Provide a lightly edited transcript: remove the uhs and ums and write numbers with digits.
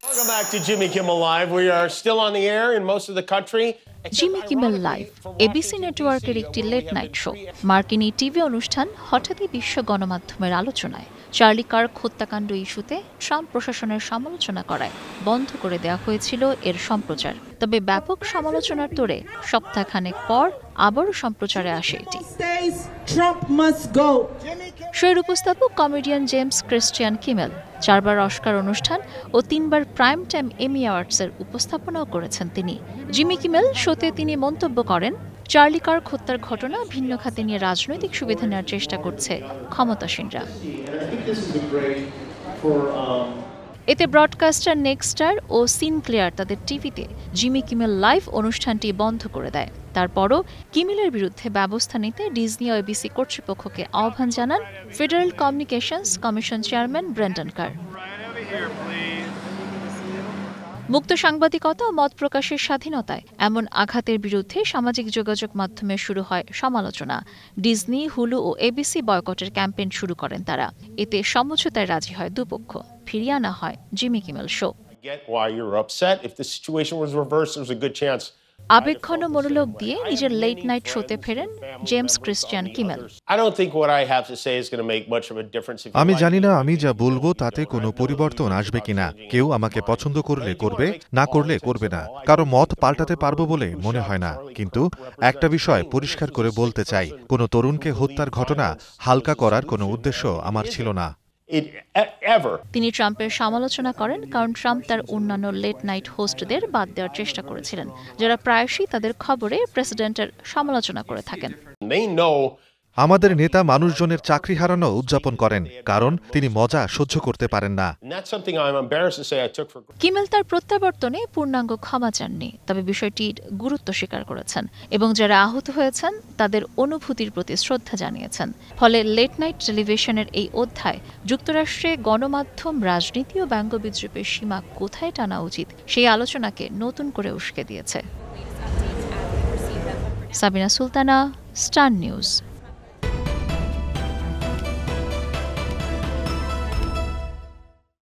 Welcome back to Jimmy Kimmel Live. We are still on the air in most of the country. Jimmy Kimmel live ABC নেটওয়ার্কের একটি late night show. মার্কিন এই TV অনুষ্ঠান হঠাৎই বিশ্ব গণমাধ্যমের আলোচনায়। চার্লি কার্ক হত্যাকাণ্ড ইস্যুতে ট্রাম্প প্রশাসনের সমালোচনা করায় বন্ধ করে দেওয়া হয়েছিল এর সম্প্রচার। তবে ব্যাপক সমালোচনার তোড়ে সপ্তাহখানেক পর আবারও সম্প্রচারে আসে এটি। শোয়ের উপস্থাপক কমেডিয়ান জেমস ক্রিস্টিয়ান কিমেল 4 বার অস্কার অনুষ্ঠান ও 3 বার প্রাইম টাইম এমি অ্যাওয়ার্ডসের উপস্থাপনাও করেছেন তিনি। জিমি কিমেল শোতে তিনি মন্তব্য করেন, চার্লি কার্ক হত্যার ঘটনা ভিন্ন খাতে নিয়ে রাজনৈতিক সুবিধা নেওয়ার চেষ্টা করছে ক্ষমতাসীনরা। এতে ব্রডকাস্টার নেক্সটার ও সিনক্লেয়ার তাদের টিভিতে জিমি কিমেল লাইভ অনুষ্ঠানটি বন্ধ করে দেয়। তারপরও কিমেলের বিরুদ্ধে ব্যবস্থা নিতে ডিজনি ও এবিসি কর্তৃপক্ষকে আহ্বান জানান federal communications commission chairman Brendan Carr. মুক্ত সাংবাদিকতা ও মত প্রকাশের স্বাধীনতায় এমন আঘাতের বিরুদ্ধে সামাজিক যোগাযোগ মাধ্যমে শুরু হয় সমালোচনা। ডিজনি, হুলু ও এবিসি বয়কটের ক্যাম্পেইন শুরু করেন তারা। এতে সমঝোতায় রাজি হয় দুপক্ষ, ফিরিয়ে আনা হয় জিমি কিমেল শো। আবেগঘন মনোলোগ দিয়ে নিজের লেট নাইট শোতে ফেরেন জেমস ক্রিস্টিয়ান কিমেল। আমি জানি না আমি যা বলবো তাতে কোনো পরিবর্তন আসবে কিনা। কেউ আমাকে পছন্দ করলে করবে, না করলে করবে না। কারো মত পাল্টাতে পারবো বলে মনে হয় না। কিন্তু একটা বিষয় পরিষ্কার করে বলতে চাই, কোনো তরুণকে হত্যার ঘটনা হালকা করার কোনো উদ্দেশ্য আমার ছিল না। তিনি ট্রাম্পের সমালোচনা করেন কারণ ট্রাম্প তার অন্যান্য লেট নাইট হোস্টদের বাদ দেওয়ার চেষ্টা করেছিলেন, যারা প্রায়শই তাদের খবরে প্রেসিডেন্টের সমালোচনা করে থাকেন। আমাদের নেতা মানুষজনের চাকরি হারানো উদযাপন করেন কারণ তিনি মজা সহ্য করতে পারেন না। কিমেল তার প্রত্যাবর্তনে পূর্ণাঙ্গ ক্ষমা চাননি, তবে বিষয়টির গুরুত্ব স্বীকার করেছেন এবং যারা আহত হয়েছেন তাদের অনুভূতির প্রতি শ্রদ্ধা জানিয়েছেন। ফলে লেট নাইট টেলিভিশনের এই অধ্যায় যুক্তরাষ্ট্রে গণমাধ্যম, রাজনীতি ও ব্যঙ্গবিদ্রুপের সীমা কোথায় টানা উচিত সেই আলোচনাকে নতুন করে উস্কে দিয়েছে। Sabina Sultana, star news.